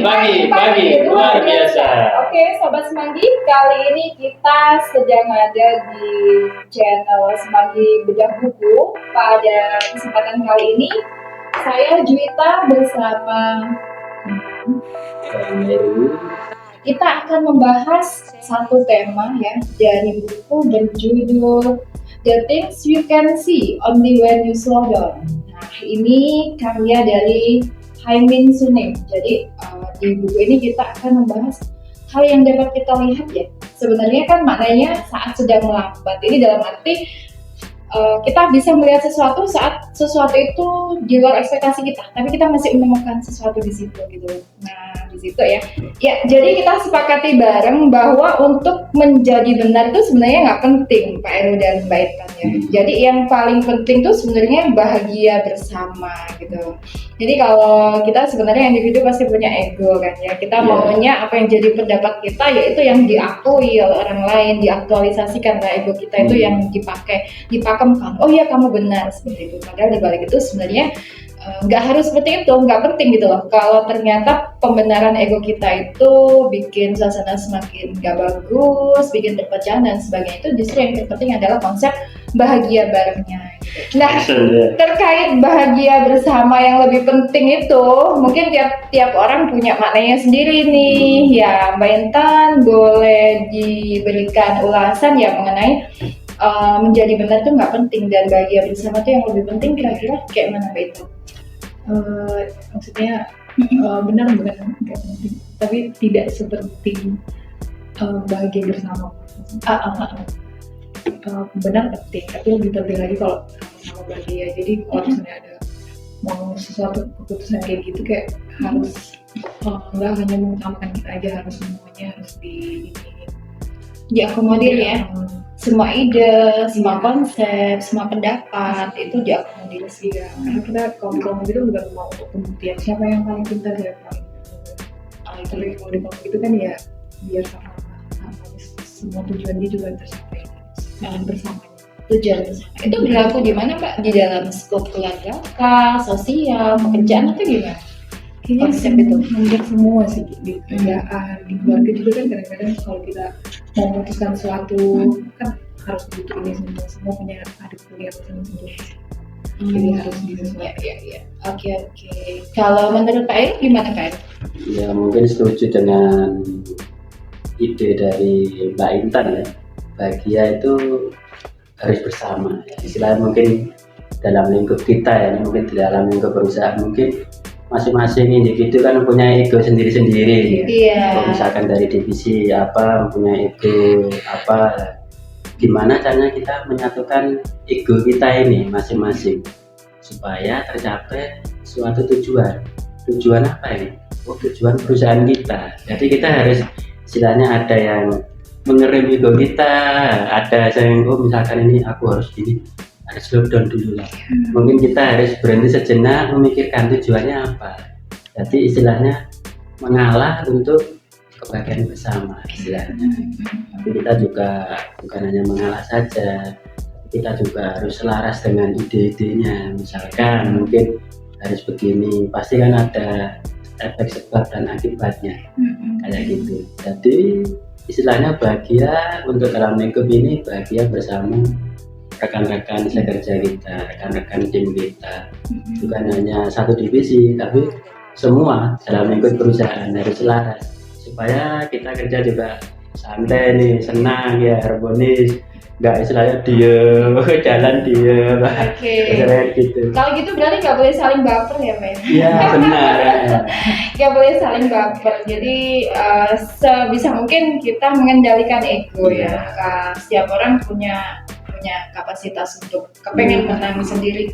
Pagi luar biasa. Oke, Sobat Semanggi, kali ini kita sedang ada di channel Semanggi Bedah Buku. Pada kesempatan kali ini, saya Juwita bersama kita akan membahas satu tema ya dari buku berjudul The Things You Can See Only When You Slow Down. Nah, ini karya dari Hae-min Sunim. Jadi di buku ini kita akan membahas hal yang dapat kita lihat ya. Sebenarnya kan maknanya saat sedang melambat. Ini dalam arti kita bisa melihat sesuatu saat sesuatu itu di luar ekspektasi kita, tapi kita masih menemukan sesuatu di situ gitu. Nah, di situ ya. Ya, jadi kita sepakati bareng bahwa untuk menjadi benar itu sebenarnya nggak penting, Pak Eru dan Mbak Intan ya. Jadi yang paling penting itu sebenarnya bahagia bersama gitu. Jadi kalau kita sebenarnya individu pasti punya ego kan ya. Kita maunya apa yang jadi pendapat kita yaitu yang diakui oleh orang lain, diaktualisasikan lah ego kita itu yang dipakemkan. Oh iya kamu benar seperti itu. Padahal di balik itu sebenarnya nggak harus seperti itu, nggak penting gitu loh. Kalau ternyata pembenaran ego kita itu bikin suasana semakin nggak bagus, bikin terpecah dan sebagainya, itu justru yang terpenting adalah konsep bahagia barengnya. Nah, terkait bahagia bersama yang lebih penting itu, mungkin tiap orang punya maknanya sendiri nih. Ya, Mbak Intan boleh diberikan ulasan ya mengenai menjadi benar tuh nggak penting dan bahagia bersama tuh yang lebih penting. Kira-kira kayak mana Mbak Intan? Maksudnya benar nggak penting, tapi tidak seperti bahagia bersama. Benar penting, tapi lebih penting lagi kalau sama bahagia. Jadi kalau misalnya ada mau sesuatu keputusan kayak gitu, kayak harus nggak hanya mengutamakan kita aja, harus semuanya harus diakomodir ya. Semua ide, semua konsep, semua pendapat itu diakomodir sih ya. Karena kita kalau gitu bukan mau untuk pembuktian siapa yang paling pintar ya paling. Tapi kalau di kelompok itu kan ya biar sama semua tujuan dia juga tercapai bersama. Tujuan bersama itu berlaku di mana Mbak? Di dalam skop keluarga, sosial, pekerjaan atau gimana? Konsep itu hampir semua sih, di kerjaan, di keluarga juga kan kadang-kadang kalau kita mau memutuskan sesuatu kan harus butuh ini semua punya masing-masing. Jadi harus disesuaikan. Ya. Oke. Kalau menurut Pak Eri gimana Pak Eri? Ya mungkin setuju dengan ide dari Mbak Intan ya. Bahagia itu harus bersama. Istilahnya mungkin dalam lingkup kita ya, mungkin di dalam lingkup perusahaan mungkin masing-masing individu kan punya ego sendiri-sendiri. Kalau misalkan dari divisi apa punya ego apa, gimana caranya kita menyatukan ego kita ini masing-masing supaya tercapai suatu tujuan. Tujuan apa ini? Tujuan perusahaan kita. Jadi kita harus istilahnya ada yang mengerem ego kita, ada yang misalkan ini aku harus gini, harus slow down dulu lah. Mungkin kita harus berhenti sejenak memikirkan tujuannya apa. Jadi istilahnya mengalah untuk kebahagiaan bersama istilahnya. Tapi kita juga bukan hanya mengalah saja, kita juga harus selaras dengan ide-idenya. Misalkan mungkin harus begini, pasti kan ada efek sebab dan akibatnya kayak gitu. Jadi istilahnya bahagia untuk dalam lingkup ini bahagia bersama rekan-rekan sekerja kita, rekan-rekan tim kita, bukan hanya satu divisi, tapi semua dalam lingkup perusahaan harus selaras supaya kita kerja juga santai nih, senang ya, harmonis, nggak istilahnya diem, jalan diem, gitu. Kalau gitu berarti nggak boleh saling baper ya Pak? Iya benar. Nggak boleh saling baper. Jadi sebisa mungkin kita mengendalikan ego ya. Setiap orang punya kapasitas untuk kepengen menang sendiri.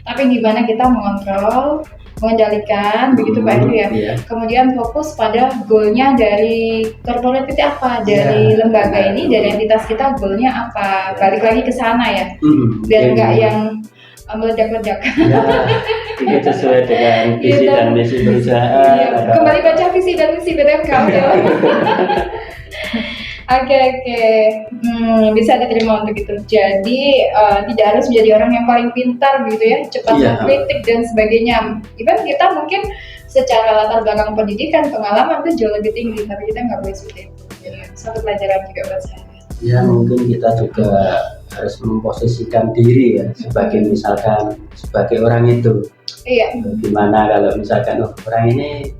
Tapi gimana kita mengontrol, mengendalikan, begitu Pak Eri ya. Kemudian fokus pada goalnya dari corporate itu apa, dari lembaga ini, dari entitas kita goalnya apa. Balik lagi ke sana ya, biar nggak yang meledak-ledak. Ya, sesuai dengan visi dan misi perusahaan. Kembali baca visi dan misi BTMK. Oke. Bisa diterima untuk itu. Jadi tidak harus menjadi orang yang paling pintar gitu ya, cepat mengkritik dan sebagainya. Even kita mungkin secara latar belakang pendidikan, pengalaman tuh jauh lebih tinggi, tapi kita nggak boleh seperti itu. Jadi satu pelajaran juga buat saya. Ya mungkin kita juga harus memposisikan diri ya sebagai misalkan sebagai orang itu. Iya. Gimana kalau misalkan orang ini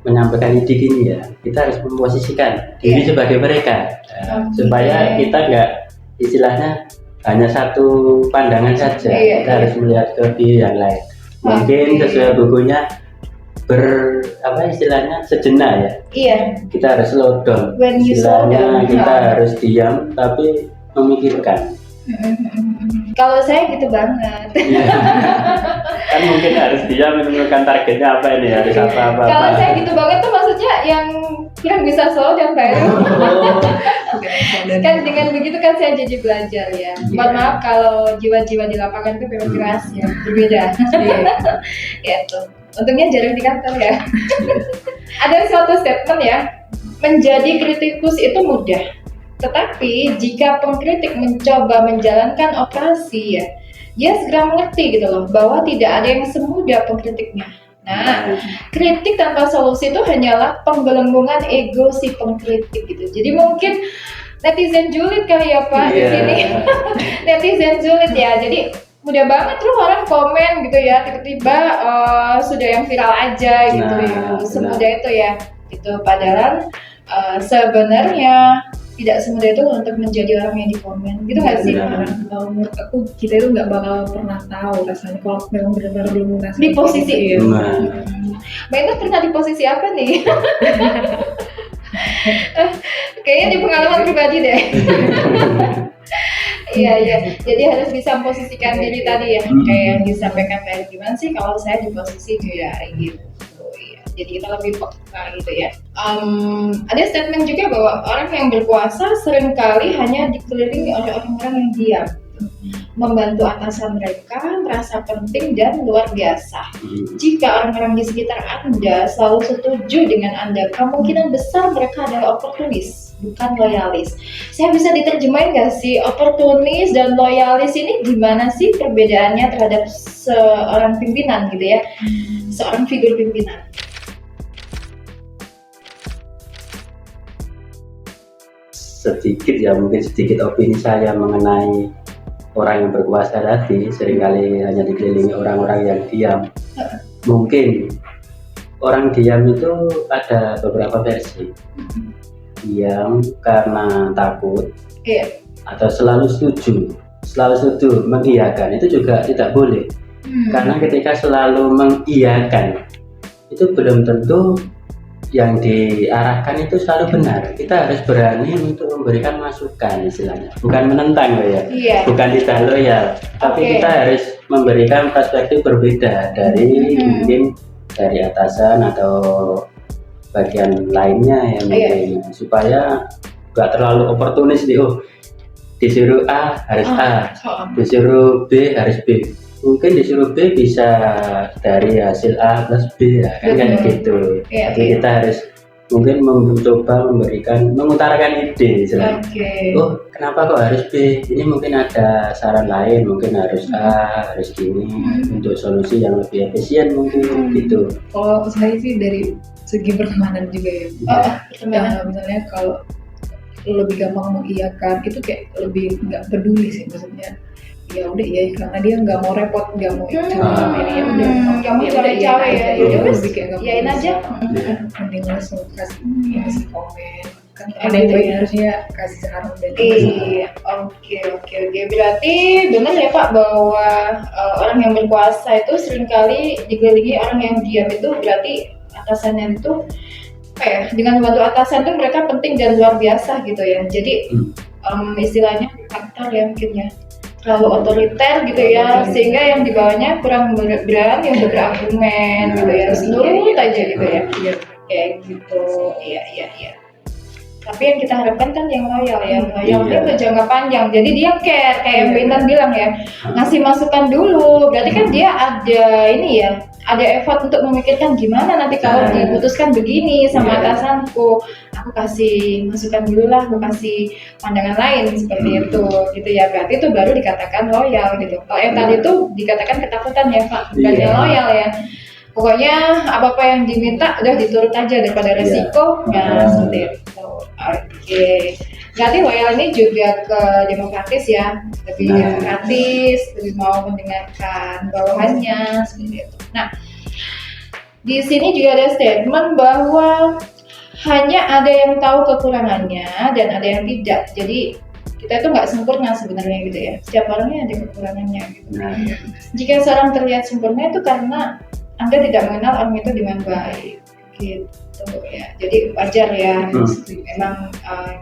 menyampaikan ide gini ya, kita harus memposisikan diri sebagai mereka supaya kita nggak istilahnya hanya satu pandangan saja. Kita harus melihat ke diri yang lain. Mungkin sesuai bukunya istilahnya sejenak ya. Iya. Kita harus slow down. Istilahnya kita harus diam tapi memikirkan. Kalau saya gitu banget. Kan mungkin harus diam menentukan targetnya apa ini, harus apa. Kalau saya gitu banget tuh maksudnya yang kurang bisa slow down Pak. Kan dengan begitu kan saya jadi belajar ya. Mohon maaf kalau jiwa-jiwa di lapangan itu memang keras ya, berbeda. Gitu. Untungnya jarang di kantor ya. Ada suatu statement ya, menjadi kritikus itu mudah, tetapi jika pengkritik mencoba menjalankan operasi ya, dia segera mengerti gitu loh bahwa tidak ada yang semudah pengkritiknya. Nah, kritik tanpa solusi itu hanyalah penggelembungan ego si pengkritik gitu. Jadi mungkin netizen julid kali ya Pak di sini. Netizen julid ya. Jadi mudah banget loh orang komen gitu ya, tiba-tiba sudah yang viral aja gitu ya. Semudah itu ya. Itu padahal sebenarnya tidak semudah itu untuk menjadi orang yang dikomen gitu nggak sih? Kalau menurut aku kita itu nggak bakal pernah tahu rasanya kalau memang benar-benar belum merasa di posisi itu. Mbak Intan pernah di posisi apa nih? Kayaknya di pengalaman pribadi deh. Iya. Jadi harus bisa memposisikan diri tadi ya, kayak yang disampaikan Mbak. Gimana sih kalau saya di posisi dia gitu? Jadi kita lebih peka gitu ya. Ada statement juga bahwa orang yang berkuasa seringkali hanya dikelilingi oleh orang-orang yang diam, membantu atasan mereka merasa penting dan luar biasa. Jika orang-orang di sekitar Anda selalu setuju dengan Anda, kemungkinan besar mereka adalah oportunis, bukan loyalis. Saya bisa diterjemahin nggak sih oportunis dan loyalis ini gimana sih perbedaannya terhadap seorang pimpinan gitu ya, seorang figur pimpinan? Mungkin sedikit opini saya mengenai orang yang berkuasa tadi, seringkali hanya dikelilingi orang-orang yang diam. Mungkin orang diam itu ada beberapa versi. Diam karena takut, atau selalu setuju mengiyakan, itu juga tidak boleh. Karena ketika selalu mengiyakan itu belum tentu yang diarahkan itu selalu benar. Kita harus berani untuk memberikan masukan istilahnya, bukan menentang ya, bukan tidak loyal, tapi kita harus memberikan perspektif berbeda dari mungkin dari atasan atau bagian lainnya ya mungkin, supaya nggak terlalu oportunis disuruh A harus A, disuruh B harus B. Mungkin disuruh B bisa dari hasil A plus B ya, kan kayak gitu. Jadi kita harus mungkin mencoba mengutarakan ide istilahnya. Oh, kenapa kok harus B? Ini mungkin ada saran lain, mungkin harus A, harus gini untuk solusi yang lebih efisien mungkin gitu. Kalau saya sih dari segi pertemanan juga ya. Misalnya kalau lebih gampang mengiyakan itu kayak lebih nggak peduli sih, maksudnya ya udah iya karena dia nggak mau repot, nggak mau ini ya udah nggak mau cawe-cawe ya lebih kayak nggak iyain aja, mending langsung kasih komen kan ada yang baik harusnya kasih saran dan oke berarti benar ya Pak bahwa orang yang berkuasa itu seringkali dikelilingi orang yang diam, itu berarti atasannya itu dengan membantu atasan itu mereka penting dan luar biasa gitu ya. Jadi istilahnya faktor ya mungkin ya, terlalu otoriter gitu ya, sehingga yang di bawahnya kurang berani untuk berargumen gitu ya, nurut aja gitu ya. Kayak gitu. Iya. Tapi yang kita harapkan kan yang loyal ya, itu jangka panjang. Jadi dia care, kayak yang Bintan bilang ya, ngasih masukan dulu. Berarti kan dia ada ini ya, ada effort untuk memikirkan gimana nanti kalau diputuskan begini sama atasanku, aku kasih masukan dulu lah, aku kasih pandangan lain seperti itu gitu ya. Berarti itu baru dikatakan loyal gitu. Kalau yang tadi itu dikatakan ketakutan ya Pak, bukannya loyal ya. Pokoknya apa-apa yang diminta udah diturut aja daripada Iya. resiko. Nah, seperti itu. Oke. Berarti WL ini juga ke demokratis ya, lebih Nah. demokratis, lebih mau mendengarkan bawahannya seperti itu. Nah, di sini juga ada statement bahwa hanya ada yang tahu kekurangannya dan ada yang tidak. Jadi kita itu nggak sempurna sebenarnya gitu ya. Setiap orangnya ada kekurangannya gitu. Nah, Jika seorang terlihat sempurna itu karena Anda tidak mengenal orang itu dengan baik gitu ya. Jadi wajar ya. Memang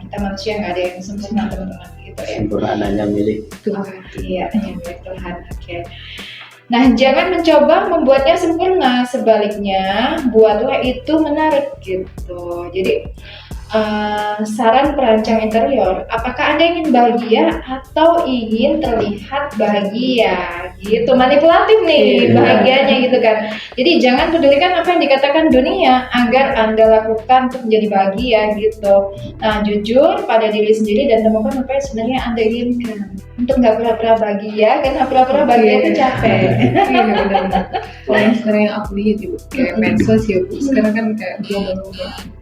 kita manusia nggak ada yang sempurna teman-teman gitu ya. sempurnaan hanya milik Tuhan. Iya, hanya milik Tuhan. Oke. Nah, jangan mencoba membuatnya sempurna, sebaliknya buatlah itu menarik gitu. Jadi saran perancang interior, apakah Anda ingin bahagia atau ingin terlihat bahagia? Gitu, manipulatif nih Iya. bahagianya gitu kan. Jadi jangan pedulikan apa yang dikatakan dunia agar Anda lakukan untuk menjadi bahagia gitu. Nah, jujur pada diri sendiri dan temukan apa yang sebenarnya Anda inginkan. Untuk nggak pura-pura bahagia, karena pura-pura bahagia itu capek. Iya benar-benar. Kalau yang sekarang yang aku lihat ibu kayak medsos ya bu, sekarang kan kayak global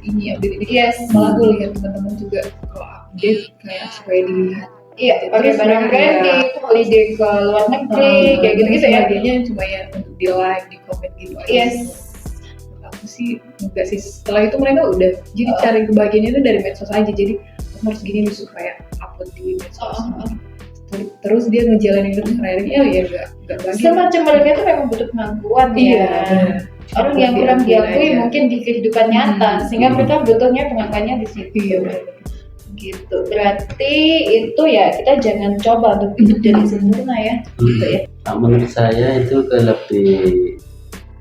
ini update ini. Yes. Malah gue lihat teman-teman juga kalau update kayak supaya dilihat. Iya, pakai Terus barang mereka branding, holiday ke luar negeri, kayak gitu-gitu ya. Sebagainya cuma ya untuk di like, di komen gitu aja. Yes. Aku sih enggak sih. Setelah itu mereka udah jadi cari kebahagiaannya itu dari medsos aja. Jadi aku harus gini nih supaya upload di medsos. Terus dia ngejalanin terus akhirnya ya enggak bahagia. Semacam mereka itu memang butuh pengakuan Iya, ya. benar. Orang yang kurang diakui aja. mungkin di kehidupan nyata, sehingga mereka butuhnya pengakuannya di situ. Iya, benar. Gitu. Berarti itu ya kita jangan coba untuk hidup jadi sempurna ya. Gitu ya. Nah, menurut saya itu ke lebih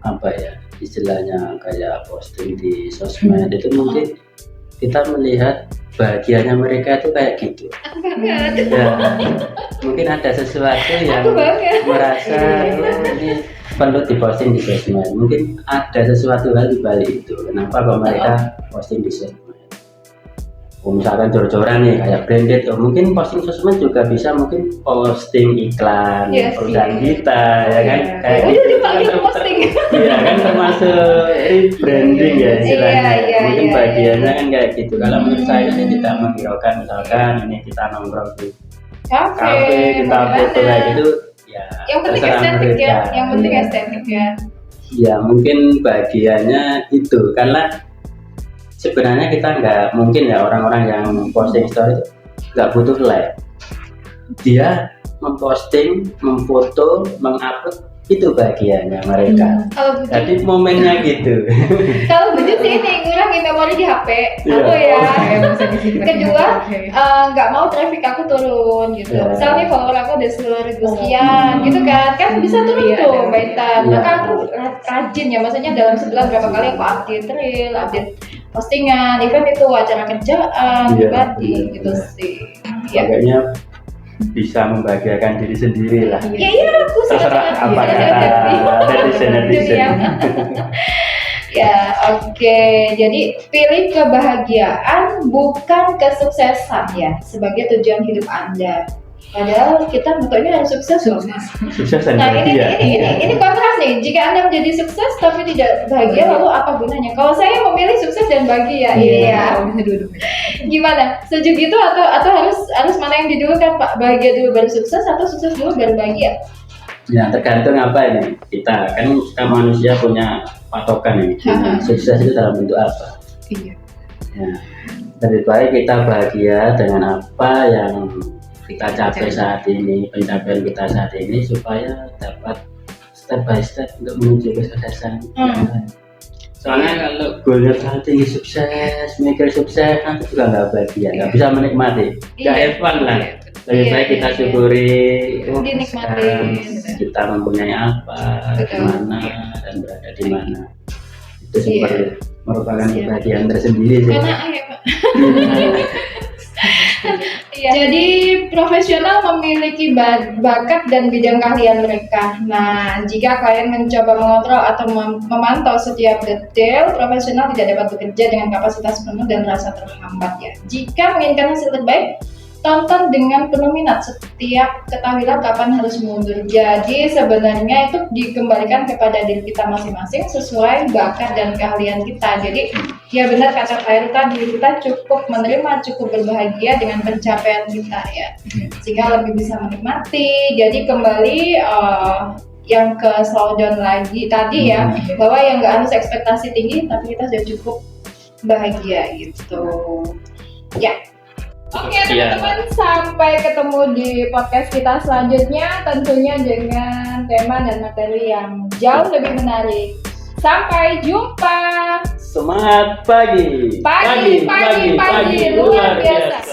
apa ya istilahnya kayak posting di sosmed itu mungkin kita melihat bahagianya mereka itu kayak gitu Banget. ya, mungkin ada sesuatu yang Aku banget. merasa oh, ini perlu diposting di sosmed, mungkin ada sesuatu hal di balik itu, kenapa kok mereka posting di sosmed. Misalkan jor-joran nih kayak branded, mungkin posting sosmed juga bisa mungkin posting iklan Yes, perusahaan iya. kita ya kan, Iya. kayak Udah gitu dipanggil kan, posting. iya kan termasuk rebranding ya istilahnya. Iya, Mungkin iya. bagiannya kan kayak gitu. Kalau menurut saya ini tidak menghiraukan, misalkan ini kita nongkrong di kafe, kita foto kayak gitu ya. Yang penting terserah estetik ya, mereka. yang penting Iya. estetik ya. Ya mungkin bagiannya itu karena sebenarnya kita nggak mungkin ya orang-orang yang posting story itu nggak butuh like, dia memposting, memfoto, mengupload itu bagiannya mereka. Kalau butuh, Jadi momennya gitu. kalau butuh sih ini ngurangin memori di HP. Iya. Aku ya. Kayak bisa disimpan. Kedua, Oke. nggak mau traffic aku turun gitu. Iya. Misalnya follower aku udah 10.000 sekian gitu kan bisa turun Iya, tuh ada. Mbak Intan. Iya. Maka aku rajin ya, maksudnya dalam sebulan berapa kali aku update reel, update postingan, event itu acara kerjaan, Iya, pribadi benar, gitu benar. sih. Ya, Makanya bisa membahagiakan diri sendiri lah. ya iya aku Terserah apa iya, kata iya. netizen-netizen. Iya. Ya, oke. Jadi pilih kebahagiaan bukan kesuksesan ya sebagai tujuan hidup Anda. Padahal kita bentuknya harus sukses loh. Sukses dan Nah ini, bahagia. ini kontras nih. Jika Anda menjadi sukses tapi tidak bahagia, lalu apa gunanya? Kalau saya memilih sukses dan bahagia, iya. Kalau bisa dua-duanya. Gimana? Setuju gitu atau harus mana yang didulukan Pak? Bahagia dulu baru sukses atau sukses dulu baru bahagia? Ya tergantung apa ini. Kita kan kita manusia punya patokan ini. Sukses itu dalam bentuk apa? Iya. Ya, lebih baik kita bahagia dengan apa yang kita capai saat ini, pencapaian kita saat ini supaya dapat step by step untuk menuju kesuksesan. Soalnya kalau goalnya terlalu tinggi sukses, mikir sukses, nanti juga nggak bahagia, nggak bisa menikmati, nggak Iya. have fun lah. Lebih Iya, baik kita iya. syukuri Dinikmatin. sekarang kita mempunyai apa, di Betul. mana dan berada di mana. Itu Iya. seperti merupakan Iya. kebahagiaan tersendiri sih. Karena ya Pak. Iya. Jadi profesional memiliki bakat dan bidang keahlian mereka. Nah, jika kalian mencoba mengontrol atau memantau setiap detail, profesional tidak dapat bekerja dengan kapasitas penuh dan rasa terhambat ya. Jika menginginkan hasil terbaik, tonton dengan penuh minat. Setiap ketahuilah kapan harus mundur. Jadi sebenarnya itu dikembalikan kepada diri kita masing-masing sesuai bakat dan keahlian kita. Jadi ya benar kata Khairul tadi, kita cukup menerima, cukup berbahagia dengan pencapaian kita ya, sehingga lebih bisa menikmati. Jadi kembali yang ke slowdown lagi tadi ya, bahwa yang nggak harus ekspektasi tinggi, tapi kita sudah cukup bahagia gitu ya. Oke teman-teman, sampai ketemu di podcast kita selanjutnya, tentunya dengan tema dan materi yang jauh lebih menarik. Sampai jumpa. Semangat pagi. Pagi, luar biasa.